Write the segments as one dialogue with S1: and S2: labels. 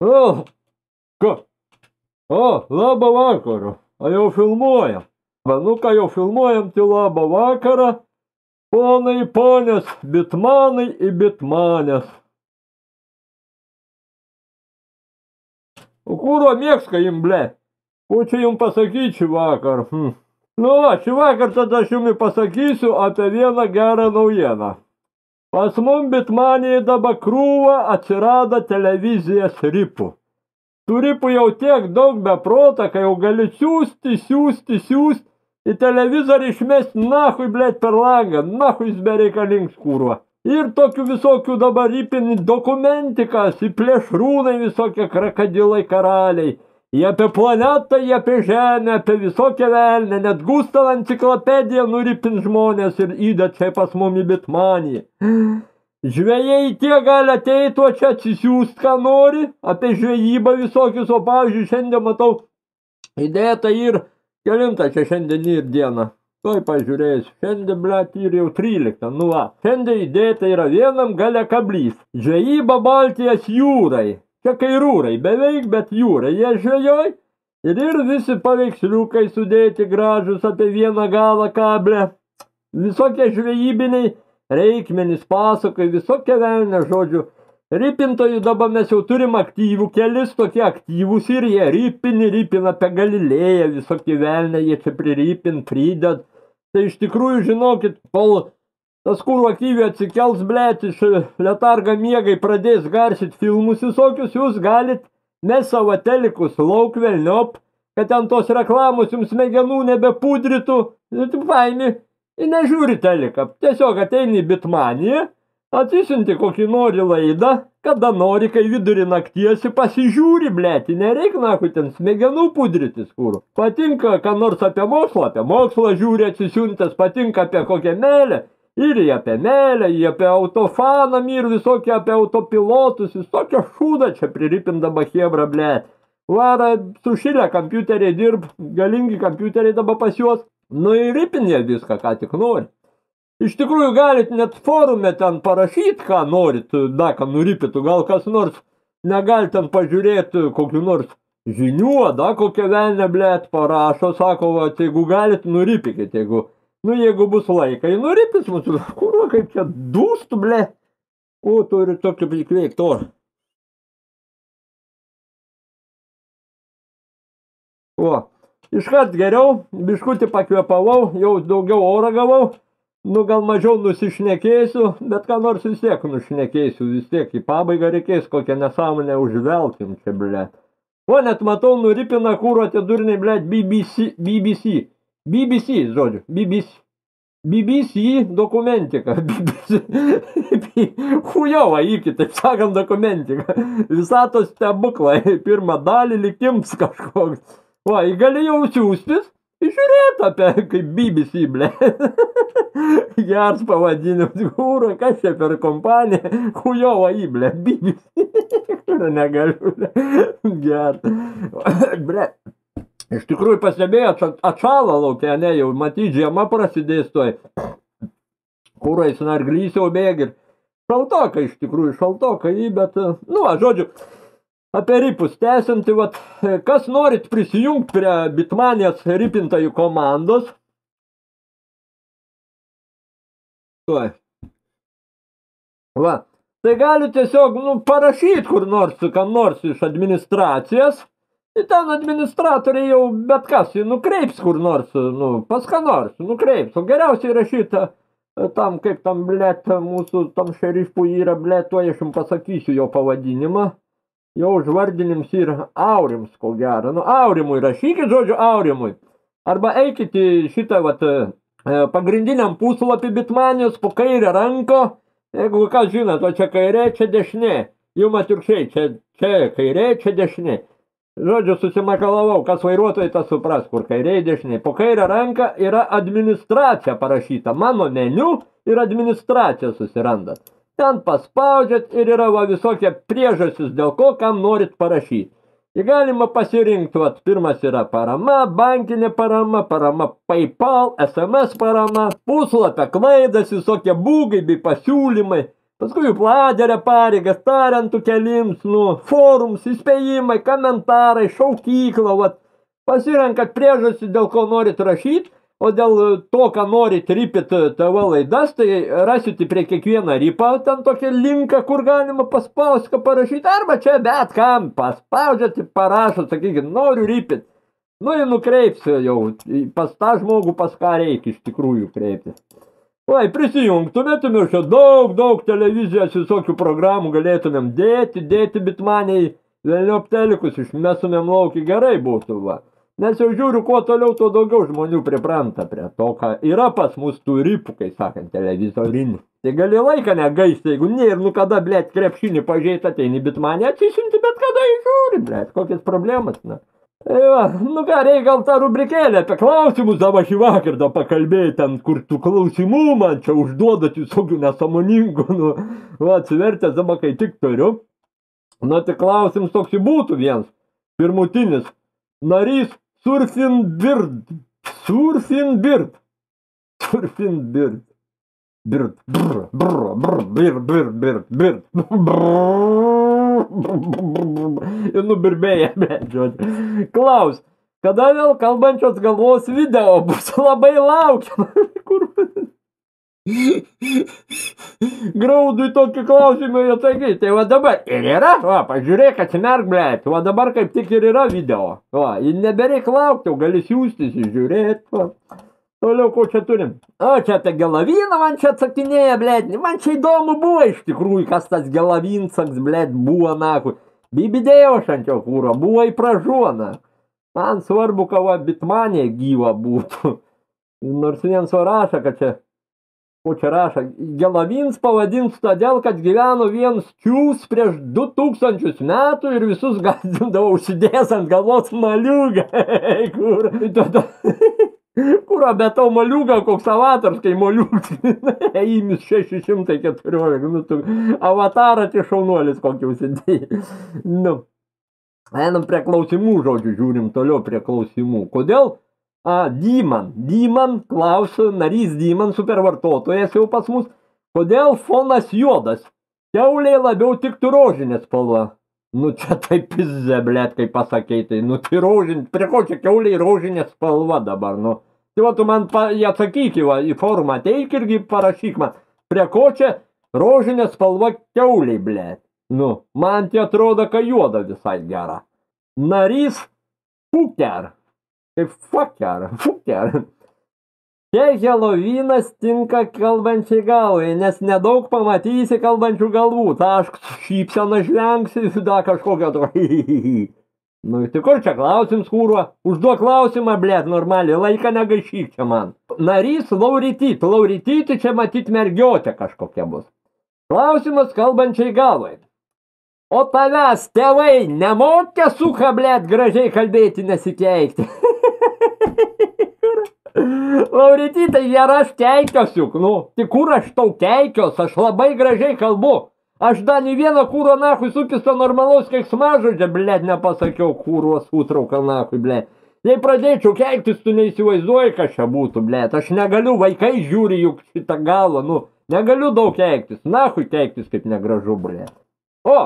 S1: O, ką? O, labą vakarą. A jau filmuojam. Nu, ką jau filmuojam, tai labą vakarą. Ponai, ponės, bitmanai ir bitmanės. O kuro mėgska jum, ble? Ko čia jum pasakyti šį vakar? Nu, šį vakar tada aš jums pasakysiu apie vieną gerą naujieną. Pas mum bitmanėje dabar krūva atsirado televizijas ripų. Tų ripų jau tiek daug beprota, kai jau gali siūsti, į televizorių išmesti nahui, blėt, per langą, nahui jis bereikalings kūruo. Ir tokių visokių dabar ripinį dokumentikas, į plėšrūnai visokie krokodilai karaliai. Jie apie planetą, jie apie žemę, apie visokią velnę, net Gustav enciklopediją nuripin žmonės ir įdėt čia pas mumi bitmanį. Žvejai tie gali ateiti, o čia atsisiųst, ką nori, apie žvejybą visokius, o pavyzdžiui, šiandien matau įdėta ir, kelintą čia šiandien ir dieną, toj pažiūrėsiu, šiandien, blėt, ir jau 13, nu va, šiandien įdėta yra vienam gale kablys, žvejyba Baltijos jūrai. Čia kairūrai, beveik, bet jūrai jie žvejoj ir visi paveiksliukai sudėti gražus apie vieną galą kablę. Visokie žvejybiniai reikmenys pasakai, visokie velnė žodžiu. Ripintojų dabar mes jau turim aktyvų, kelis tokie aktyvus ir jie ripina apie Galilėją, visokie velnė, jie čia priripin, prided. Tai iš tikrųjų žinokit, kol tas kūrų aktyviai atsikels, blėt, iš letargą miegai pradės garsit filmus visokius, jūs galit mes savo telikus lauk velniop, kad ten tos reklamos jums smegenų nebepudrytų, paimi, ir nežiūri teliką. Tiesiog ateini į bitmaniją, atsisinti kokį nori laidą, kada nori, kai vidurį nakties pasižiūri, blėt, nereik nakui ten smegenų pudrytis kūrų. Patinka, ką nors apie mokslą žiūri atsisiuntęs, patinka apie kokią meilę. Ir apie meilę, ir apie autofaną, ir visokie apie autopilotus, visokie šūdą čia priripindama chebra, blėt. Vara sušilę kompiuteriai dirb, galingi kompiuteriai dabar pas juos. Nu ir ripinė viską, ką tik nori. Iš tikrųjų galit net forume ten parašyti, ką norit, da, ką nuripytų. Gal kas nors negali ten pažiūrėti kokių nors žinių, da, kokią velnę, blėt, parašo, sako, va, jeigu galit, nuripykit, jeigu bus laikai, nuripis mūsų, kuro, kaip čia dūstų, ble. O, turi tokį prikveikti orą. O, iškart geriau, biškutį pakvėpavau, jau daugiau orą gavau. Nu, gal mažiau nusišnekėsiu, bet ką nors vis tiek nušnekėsiu, vis tiek į pabaigą reikės kokią nesąmonę užvelkim čia, ble. O, net matau, nuripina kūro tie durniai, ble, BBC, žodžiu, BBC dokumentika, Hujova iki, taip sakant, dokumentika, visatos stebuklai, pirmą dalį likims kažkoks. Va, gali jau siūstis, žiūrėt apie kaip BBC, ble. Geras pavadinimas, kūro, kas čia per kompaniją, Hujova į, ble, BBC, negaliu, ble, geras, ble. Iš tikrųjų pastebėjot, atšalo laukia, ne, jau matyt, žiema prasidės toj. Kūrais narglys jau bėgi. Šaltokai, iš tikrųjų, šaltokai, bet, nu, žodžiu, apie ripus tęsinti, vat, kas norit prisijungti prie bitmanės ripintojų komandos. Tuoj. Va, tai gali tiesiog, nu, parašyti kur nors, kam nors iš administracijos. Ir ten administratoriai jau bet kas, nukreips kur nors, nu, pas ką nors, nukreips. O geriausiai rašyta tam, kaip tam, blėt, mūsų tam šerifų yra, blėt, tuoj aš jums pasakysiu jo pavadinimą. Jo užvardinims yra Aurims, ko gero. Nu, Aurimui rašykit, žodžiu, Aurimui. Arba eikit į šitą, vat, pagrindiniam puslapį bitmanijos po kairę ranko. Jeigu kas žinot, o čia kairė, čia dešinė. Jum atvirkščiai, čia kairė, čia dešinė. Žodžiu, susimakalavau, kas vairuotojai tas supras, kur kairiai dešiniai. Po kairę ranką yra administracija parašyta. Mano meniu ir administracija susirandat. Ten paspaudžiat ir yra va visokie priežastis, dėl ko kam norit parašyti. Ir galima pasirinkti, vat, pirmas yra parama, bankinė parama, parama PayPal, SMS parama, puslapio klaidas, visokie būgai bei pasiūlymai. Paskui jų pladeria pareigas, tarentų kelims, forums, įspėjimai, komentarai, šaukykla, vat. Pasirenkat priežastį, dėl ko norit rašyti, o dėl to, ką norit rypit TV laidas, tai rasite prie kiekvieną rypą ten tokį linką, kur galima paspausti, ką parašyti, arba čia bet kam paspaudžiat, parašot, sakykit, noriu rypit. Nu, jį nukreips jau pas tą žmogų, pas ką reikia iš tikrųjų kreiptis. Vai, prisijungtumėtum ir čia daug televizijos visokių programų galėtumėm dėti bitmaniai, vėliau telikus išmestumėm laukį, gerai būtų, va. Nes jau žiūriu, kuo toliau, tuo daugiau žmonių pripranta prie to, ką yra pas mus tų ripų, kai sakant, televizorinį. Tai gali laiką negaisti, jeigu nėr, kada, blėt, krepšinį pažiūrėt, ateini bitmanį, atsisinti, bet kada įžiūri, blėt, kokias problemas, na. Va, ką, reikia gal tą rubrikėlę apie klausimus dabar šį vakarą pakalbėti, ten, kur tų klausimų man čia užduodat visokių nesąmoningų, va, atsivertęs dabar, kai tik turiu. Tai klausimus toks būtų vienas, pirmutinis, narys Surfinbird. Ir nubirbėja, Klaus, kada vėl kalbančios galvos video bus, labai laukiam. Graudui tokį klausimą atsakyti. Tai va dabar ir yra, va, pažiūrėk, atsimerk, blėt, va dabar kaip tik ir yra video. Va, ir nebereik laukti, gali siūstis, žiūrėt, va. Toliau, ko čia turim? O, čia ta Gelavyna man čia atsakinėja, blėt, man čia įdomu buvo iš tikrųjų, kas tas Gelavinsaks, blėt, buvo, nakui. Bibidėjo šančio kūro, buvo į pražuoną. Man svarbu, kad va bitmanė gyva būtų. Nors viens rašo, kad čia o čia rašo, Gelavins pavadins todėl, kad gyveno vienas čiūs prieš 2000 metų ir visus gazdindavo užsidėjęs ant galvos maliugą. Kur be to maliugą, koks avatars, kai maliugas, įmis 614, avatarą tai šaunuolis kokį užsidėjai. Einam prie klausimų, žodžiu, žiūrim toliau prie klausimų. Kodėl? Dyman, klausia, narys Dyman, supervartotojas jau pas mus, kodėl fonas juodas, kiauliai labiau tiktų rožinė spalva. Čia taip pizze, blėt, kaip pasakei, tai, tai rožinė, prie ko čia kiauliai rožinė spalva dabar, Tai va, tu man atsakyki, va, į formą ateik irgi parašyk man, prie ko čia rožinė spalva kiauliai, blėt. Man tai atrodo, kad juoda visai gera. Narys Fuker. Kaip fucker. Čia Helovynas tinka kalbančiai galvai, nes nedaug pamatysi kalbančių galvų. Šypseną žvengsi, da kažkokio to. Tai kur čia klausims, kūruo? Užduok klausimą, blėt, normaliai, laiką negaišyk čia man. Narys Laurityt. Laurityt čia matyt mergiotė kažkokia bus. Klausimas kalbančiai galvai. O tavęs tėvai nemokė suka, blėt, gražiai kalbėti, nesikeikti. Lauritytai, ir aš keikiosiu, tai kur aš tau keikios, aš labai gražiai kalbu. Aš dar nei vieną kūro nakui sukisto normalaus keiksmažodžio, blėt, nepasakiau kūros sutrauką nakui, blėt. Jei pradėčiau keiktis, tu neįsivaizduoji, kas čia būtų, blėt. Aš negaliu, vaikai žiūri juk šitą galą, negaliu daug keiktis, nakui keiktis kaip negražu, blėt. O,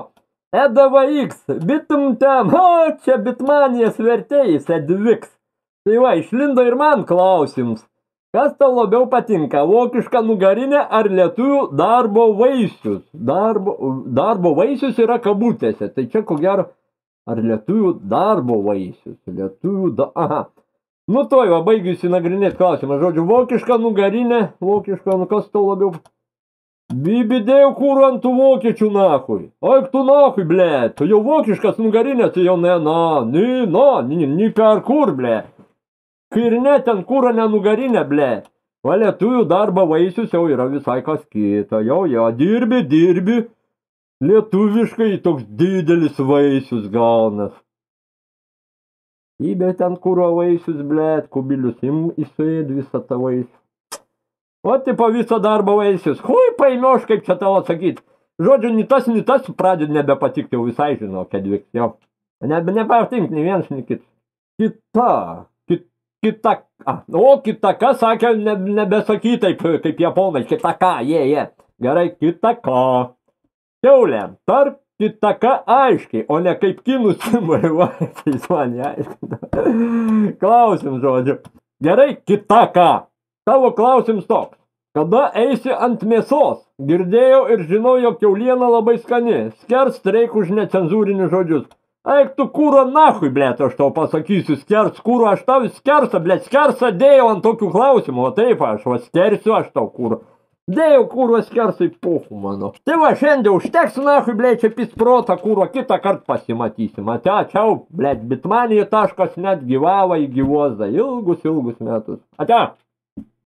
S1: EDVX, bitum tem, čia bitmanijas vertėjas, EDVX. Tai va, išlindo ir man klausims. Kas tau labiau patinka, vokiška nugarinė ar lietuvių darbo vaisius? Darbo vaisius yra kabutėse, tai čia ko gero, ar lietuvių darbo vaisius? Aha. Toj va, baigiusi nagrinėti klausimą. Žodžiu, vokiška nugarinė, kas tau labiau? Bibidėjau kūrų ant tų vokiečių nakui. Aik tu nakui, blėt, jau vokiškas nugarinė, tai jau ni per kur, blėt. Ir net ten kūro nenugarinė, blėt. Va, lietuvių darbo vaisius jau yra visai kas kita. Jau, dirbi. Lietuviškai toks didelis vaisius gaunas. Įbė ten kūro vaisius, blėt, kubilius įsėd visą tą vaisių. O, tipo visą darbo vaisius. Hui, paimioš, kaip čia tau atsakyti. Žodžiu, ni tas pradėt nebepatikti, jau visai žinau, kad vyks. Jau. Nepatinkt, nei vienas, nei kitas. Kitaka, sakė, nebesaky taip, kaip japonai, kitaka, jie. Gerai, kitaka. Kiaulė, tarp kitaka aiškiai, o ne kaip kinų simbolių, va, jis man neaiškina. Klausim žodžiu. Gerai, kitaka. Tavo klausims toks. Kada eisi ant mėsos? Girdėjau ir žinau, jog kiauliena labai skani. Skerst reik už necenzūrinius žodžius. Eik tu kūro nahui, blėt, aš tau pasakysiu, skers kūro, aš tau skersą, blėt, skersą dėjau ant tokių klausimų, o taip aš, va, skersiu aš tau kūro. Dėjau kūro skersai puhų, mano. Tai va, šiandien užteks nahui, blėt, čia pis protą kūro, kitą kartą pasimatysim. Ate, čiau, blėt, bitmanija.net gyvavo į gyvozdą ilgus metus. Ate.